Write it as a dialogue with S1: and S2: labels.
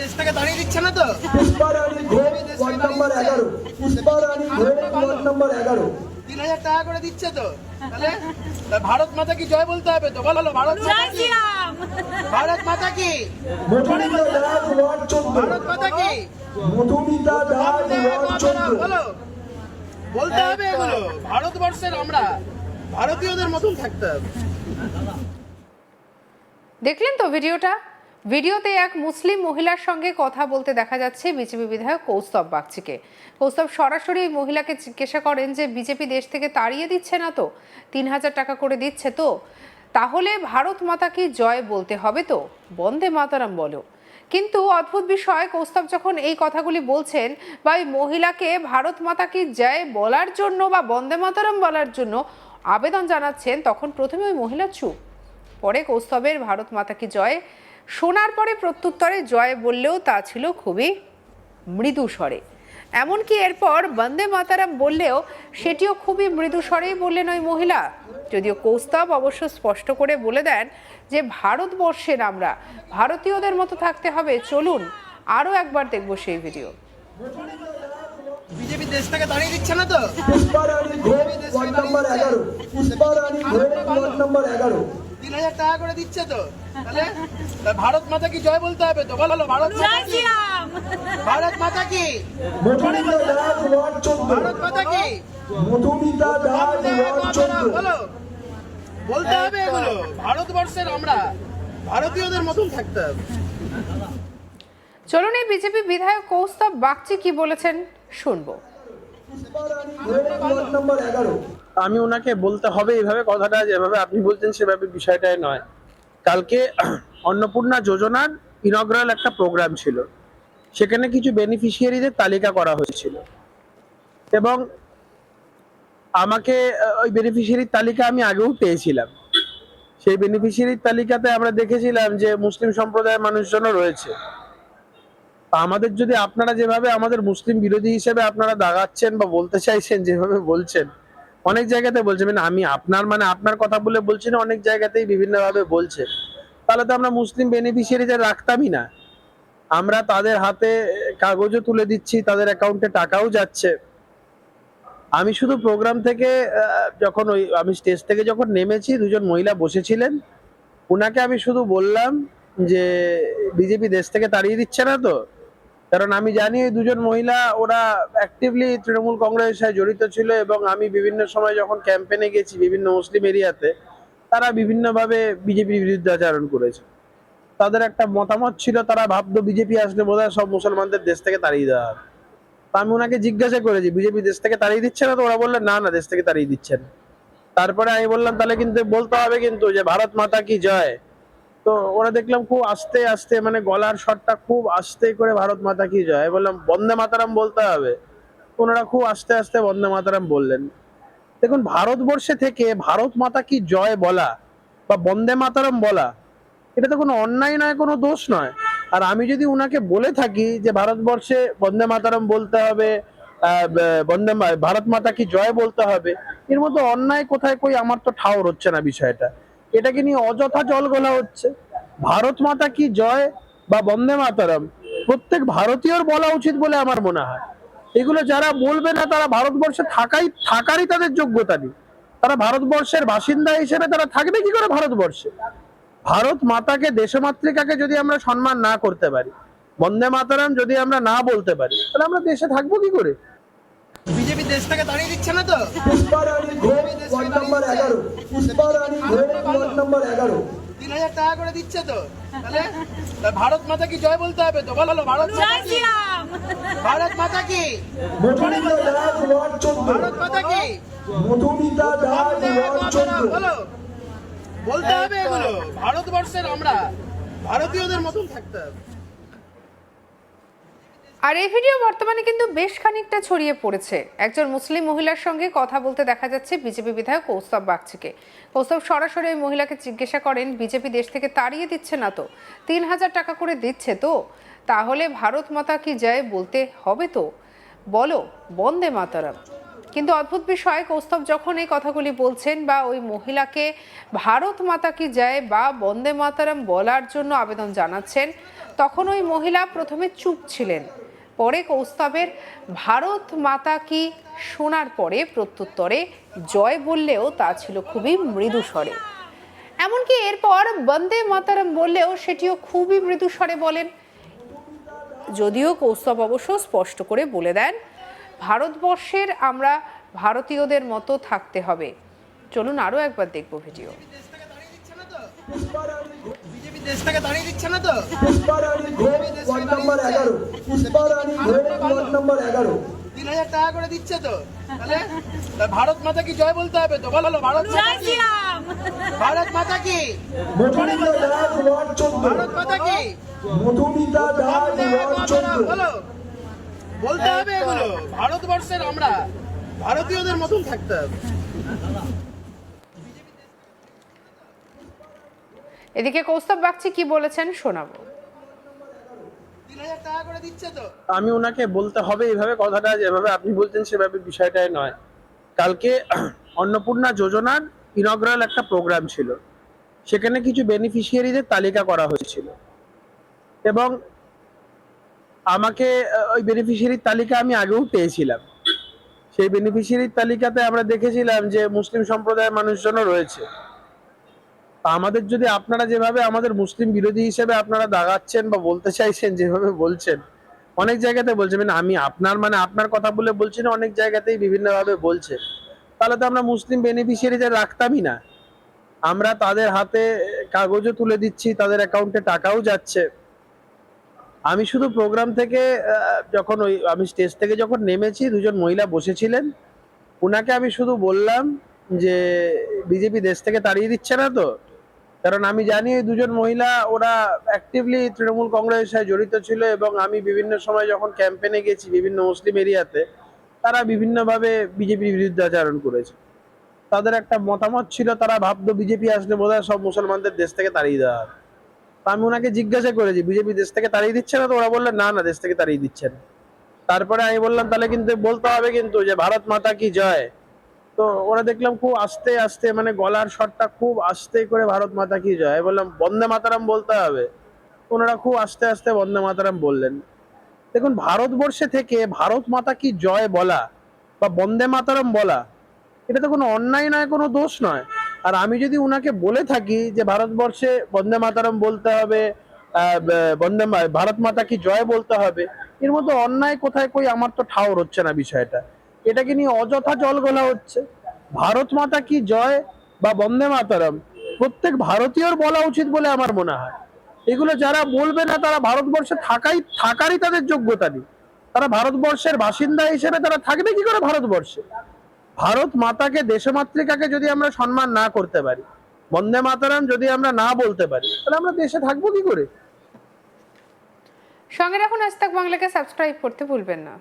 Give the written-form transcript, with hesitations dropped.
S1: দেশ থেকে দাঁড়িয়ে দিচ্ছে না তো?
S2: পুষ্পা রানী ঘোষ ওয়ার্ড নাম্বার 11, পুষ্পা রানী ঘোষ ওয়ার্ড নাম্বার 11।
S1: 3000 টাকা করে দিচ্ছে তো, তাহলে ভারত মাতা কি জয় বলতে হবে তো? বলো ভারত মাতা কি? ভারত মাতা কি?
S2: মধুমিতা দাস ওয়ার্ড 14,
S1: ভারত মাতা কি?
S2: মধুমিতা দাস ওয়ার্ড 14।
S1: বলো, বলতে হবে এগুলো। ভারতবর্ষের আমরা ভারতীয়দের মতন থাকতে হবে।
S3: দেখলেন তো ভিডিওতে এক মুসলিম মহিলার সঙ্গে কথা বলতে দেখা যাচ্ছে বিজেপি বিধায়ক কৌস্তব বাগচিকে। কৌস্তব সরাসরি এই মহিলাকে জিজ্ঞাসা করেন যে বিজেপি দেশ থেকে তাড়িয়ে দিচ্ছে না তো, 3000 টাকা করে দিচ্ছে তো, তাহলে ভারত মাতা কি জয় বলতে হবে তো, বন্দে মাতারাম বলো। কিন্তু অদ্ভুত বিষয়, কৌস্তব যখন এই কথাগুলি বলছেন বা এই মহিলাকে ভারত মাতা কি জয় বলার জন্য বা বন্দে মাতারাম বলার জন্য আবেদন জানাচ্ছেন, তখন প্রথমে ওই মহিলা চুপ। পরে কৌস্তবের ভারত মাতা কি জয় শোনার পরে প্রত্যুত্তরে জয় বললেও তা ছিল খুবই মৃদু স্বরে। এমনকি এরপর বন্দে মাতারাম বললেও সেটিও খুবই মৃদু স্বরেই বললেন ওই মহিলা। যদিও কৌস্তব অবশ্য স্পষ্ট করে বলে দেন যে ভারতবর্ষের আমরা ভারতীয়দের মতো থাকতে হবে। চলুন আরও একবার দেখব সেই ভিডিও।
S1: বিজেপি দেশ থেকে দাঁড়িয়ে দিচ্ছে না তো?
S2: পুষ্পা রানী ঘোষ ওয়ার্ড নাম্বার 11, পুষ্পা রানী ঘোষ ওয়ার্ড নাম্বার 11।
S1: 3000 টাকা করে দিচ্ছে তো, তাহলে ভারত মাতা কি জয় বলতে হবে তো? বলো ভারত মাতা কি? ভারত মাতা কি?
S2: মধুমিতা দাস ওয়ার্ড 14,
S1: ভারত মাতা কি?
S2: মধুমিতা দাস ওয়ার্ড 14।
S1: বলো, বলতে হবে এগুলো। ভারতবর্ষের আমরা ভারতীয়দের মতন থাকতে হবে।
S3: চলুন এই বিজেপি বিধায়ক কৌস্তব বাগচি কি বলেছেন শুনবো।
S2: পুষ্পা রানী ঘোষ ওয়ার্ড নাম্বার 11।
S4: আমি ওনাকে বলতে হবে এইভাবে কথাটা, যেভাবে আপনি বলছেন সেভাবে বিষয়টাই নয়। কালকে অন্নপূর্ণা যোজনার ইনগ্রাল একটা প্রোগ্রাম ছিল, সেখানে কিছু বেনিফিশিয়ারিদের তালিকা করা হয়েছিল এবং আমাকে ওই বেনিফিশিয়ারির তালিকা আমি আগেও পেয়েছিলাম। সেই বেনিফিশিয়ারির তালিকাতে আমরা দেখেছিলাম যে মুসলিম সম্প্রদায়ের মানুষজনও রয়েছে। আমাদের যদি আপনারা যেভাবে আমাদের মুসলিম বিরোধী হিসেবে আপনারা দাগাচ্ছেন বা বলতে চাইছেন, যেভাবে বলছেন, অনেক জায়গাতে বলছেন, মানে আমি আপনার কথা বলে বলছি না, অনেক জায়গাতেই বিভিন্নভাবে বলছে, তাহলে তো আমরা মুসলিম বেনিফিশিয়ারিদের রাখতামই না। আমরা তাদের হাতে কাগজও তুলে দিচ্ছি, তাদের অ্যাকাউন্টে টাকাও যাচ্ছে। আমি শুধু প্রোগ্রাম থেকে যখন আমি স্টেজ থেকে যখন নেমেছি, দুজন মহিলা বসেছিলেন, ওনাকে আমি শুধু বললাম যে বিজেপি দেশ থেকে তাড়িয়ে দিচ্ছে না তো। কারণ আমি জানি এই দুজন মহিলা ওরা অ্যাক্টিভলি তৃণমূল কংগ্রেসের সাথে জড়িত ছিল এবং আমি বিভিন্ন সময় যখন ক্যাম্পেনে গেছি বিভিন্ন মুসলিম এরিয়াতে, তারা বিভিন্নভাবে বিজেপির বিরুদ্ধে আচরণ করেছে। তাদের একটা মতামত ছিল, তারা ভাবতো বিজেপি আসলে বোধহয় সব মুসলমানদের দেশ থেকে তাড়িয়ে দেওয়া হবে। তা আমি ওনাকে জিজ্ঞাসা করেছি বিজেপি দেশ থেকে তাড়িয়ে দিচ্ছে না তো? ওরা বললেন না না, দেশ থেকে তাড়িয়ে দিচ্ছে না। তারপরে আমি বললাম তাহলে কিন্তু বলতে হবে কিন্তু যে ভারত মাতা কি জয়। তো ওরা দেখলাম খুব আস্তে আস্তে, মানে গলার স্বরটা খুব আস্তে করে ভারত মাতা কি জয় বললাম, বন্দে মাতারাম বলতে হবে। ওনারা খুব আস্তে আস্তে বন্দে মাতারাম বললেন। দেখুন, ভারতবর্ষে থেকে ভারত মাতা কি জয় বলা বা বন্দে মাতারাম বলা, এটা তো কোনো অন্যায় নয়, কোনো দোষ নয়। আর আমি যদি উনাকে বলে থাকি যে ভারতবর্ষে বন্দে মাতারাম বলতে হবে, ভারত মাতা কি জয় বলতে হবে, এর মধ্যে অন্যায় কোথায় কই আমার তো ঠাউর হচ্ছে না বিষয়টা। এটাকে নিয়ে অযথা জল গলা হচ্ছে। ভারত মাতা কি জয় বা বন্দে মাতারাম প্রত্যেক ভারতীয়র বলা উচিত বলে আমার মনে হয়। এগুলো যারা বলবে না তারা ভারতবর্ষে থাকারই তাদের যোগ্যতা নেই। তারা ভারতবর্ষের বাসিন্দা হিসেবে তারা থাকবে কি করে ভারতবর্ষে? ভারত মাতাকে, দেশমাতৃকাকে যদি আমরা সম্মান না করতে পারি, বন্দে মাতারাম যদি আমরা না বলতে পারি, তাহলে আমরা দেশে থাকবো কি করে?
S1: বিজেপি দেশ থেকে দাঁড়িয়ে দিচ্ছে না তো?
S2: পুষ্পা রানী ঘোষ ওয়ার্ড নাম্বার 11, পুষ্পা রানী ঘোষ ওয়ার্ড নাম্বার 11।
S1: 3000 টাকা করে দিচ্ছে তো, তাহলে ভারত মাতা কি জয় বলতে হবে তো? বলো ভারত মাতা কি? ভারত মাতা কি?
S2: মধুমিতা দাস ওয়ার্ড 14,
S1: ভারত মাতা কি?
S2: মধুমিতা দাস ওয়ার্ড 14।
S1: বলো, বলতে হবে এগুলো। ভারতবর্ষের আমরা ভারতীয়দের মতন থাকতে হবে।
S3: আর এই ভিডিও বর্তমানে কিন্তু বেশ খানিকটা ছড়িয়ে পড়েছে। একজন মুসলিম মহিলার সঙ্গে কথা বলতে দেখা যাচ্ছে বিজেপি বিধায়ক কৌস্তব বাগচিকে। কৌস্তব সরাসরি ওই মহিলাকে জিজ্ঞাসা করেন বিজেপি দেশ থেকে তাড়িয়ে দিচ্ছে না তো, 3000 টাকা করে দিচ্ছে তো, তাহলে ভারত মাতা কি জয় বলতে হবে তো, বলো বন্দে মাতারাম। কিন্তু অদ্ভুত বিষয়, কৌস্তব যখন এই কথাগুলি বলছেন বা ওই মহিলাকে ভারত মাতা কি জয় বা বন্দে মাতারাম বলার জন্য আবেদন জানাচ্ছেন, তখন ওই মহিলা প্রথমে চুপ ছিলেন, পরে কৌস্তবের ভারত মাতা কি শোনার পরে প্রত্যুত্তরে জয় বললেও তা ছিল খুবই মৃদু স্বরে। এমনকি এরপর বন্দে মাতারম বললেও সেটিও খুবই মৃদু স্বরে বলেন। যদিও কৌস্তব অবশ্য স্পষ্ট করে বলে দেন, ভারতবর্ষের আমরা ভারতীয়দের মতো থাকতে হবে। চলুন আরো একবার দেখবো ভিডিও।
S1: বিজেপি দেশ থেকে তাড়িয়ে দিচ্ছে না তো?
S2: পুষ্পা রানী ঘোষ ওয়ার্ড নম্বর 11, পুষ্পা রানী ঘোষ ওয়ার্ড নম্বর 11।
S1: 3000 টাকা করে দিচ্ছে তো, তাহলে তা ভারত মাতা কি জয় বলতে হবে তো? বলো ভারত মাতা কি? ভারত মাতা কি?
S2: মধুমিতা দাস ওয়ার্ড 14,
S1: ভারত মাতা কি?
S2: মধুমিতা দাস ওয়ার্ড 14।
S1: বলো, বলতে হবে এগুলো। ভারতবর্ষের আমরা ভারতীয়দের মতন থাকতে হবে।
S3: এদিকে কৌস্তব বাগচি কি বলেছেন শোনাবো।
S1: 3000 টাকা করে দিচ্ছে তো।
S4: আমি ওনাকে বলতে হবে এইভাবে কথাটা, যেভাবে আপনি বলছেন সেভাবে বিষয়টাই নয়। কালকে অন্নপূর্ণা যোজনার ইনগ্রাল একটা প্রোগ্রাম ছিল, সেখানে কিছু বেনিফিশিয়ারিদের তালিকা করা হয়েছিল এবং আমাকে ওই বেনিফিশিয়ারির তালিকা আমি আগেও পেয়েছিলাম। সেই বেনিফিশিয়ারির তালিকাতে আমরা দেখেছিলাম যে মুসলিম সম্প্রদায়ের মানুষজনও রয়েছে। আমাদের যদি আপনারা যেভাবে আমাদের মুসলিম বিরোধী হিসেবে আপনারা দাগাচ্ছেন বা বলতে চাইছেন, যেভাবে বলছেন, অনেক জায়গাতে বলছেন, মানে আমি আপনার কথা বলে বলছি না, অনেক জায়গাতেই বিভিন্নভাবে বলছে, তাহলে তো আমরা মুসলিম বেনিফিশিয়ারিদের রাখতামই না। আমরা তাদের হাতে কাগজও তুলে দিচ্ছি, তাদের অ্যাকাউন্টে টাকাও যাচ্ছে। আমি শুধু প্রোগ্রাম থেকে যখন আমি স্টেজ থেকে যখন নেমেছি, দুজন মহিলা বসেছিলেন, ওনাকে আমি শুধু বললাম যে বিজেপি দেশ থেকে তাড়িয়ে দিচ্ছে না তো? কারণ আমি জানি ওই দুজন মহিলা ওরা অ্যাক্টিভলি তৃণমূল কংগ্রেসের সাথে জড়িত ছিল এবং আমি বিভিন্ন সময় যখন ক্যাম্পেনে গেছি বিভিন্ন মুসলিম এরিয়াতে, তারা বিভিন্নভাবে বিজেপির বিরুদ্ধে আচরণ করেছে। তাদের একটা মতামত ছিল, তারা ভাবতো বিজেপি আসলে বোধহয় সব মুসলমানদের দেশ থেকে তাড়িয়ে দেওয়া হবে। তো আমি ওনাকে জিজ্ঞাসা করেছি বিজেপি দেশ থেকে তাড়িয়ে দিচ্ছে না তো? ওরা বললেন না, দেশ থেকে তাড়িয়ে দিচ্ছে না। তারপরে আমি বললাম তাহলে কিন্তু বলতে হবে কিন্তু যে ভারত মাতা কি জয়। তো ওরা দেখলাম খুব আস্তে আস্তে, মানে গলার স্বরটা খুব আস্তে করে ভারত মাতা কি জয় বললাম, বন্দে মাতারাম বলতে হবে। ওনারা খুব আস্তে আস্তে বন্দে মাতারাম বললেন। দেখুন, ভারতবর্ষে থেকে ভারত মাতা কি জয় বলা বা বন্দে মাতারাম বলা, এটা তো কোনো অন্যায় নয়, কোনো দোষ নয়। আর আমি যদি উনাকে বলে থাকি যে ভারতবর্ষে বন্দে মাতারাম বলতে হবে, ভারত মাতা কি জয় বলতে হবে, এর মধ্যে অন্যায় কোথায় কই আমার তো ঠাউর হচ্ছে না বিষয়টা। এটাকে নিয়ে অযথা জল গলা হচ্ছে। ভারত মাতা কি জয় বা বন্দে মাতারাম প্রত্যেক ভারতীয়র বলা উচিত বলে আমার মনে হয়। এগুলো যারা বলবে না, তারা ভারতবর্ষে থাকারই তাদের যোগ্যতা নেই। তারা ভারতবর্ষের বাসিন্দা হিসেবে তারা থাকবে কি করে ভারতবর্ষে? ভারত মাতাকে, দেশমাতৃকাকে যদি আমরা সম্মান না করতে পারি, বন্দে মাতারাম যদি আমরা না বলতে পারি, তাহলে আমরা দেশে থাকবো কি করে?
S3: সঙ্গে রাখুন আজ তাক বাংলাকে, সাবস্ক্রাইব করতে ভুলবেন না।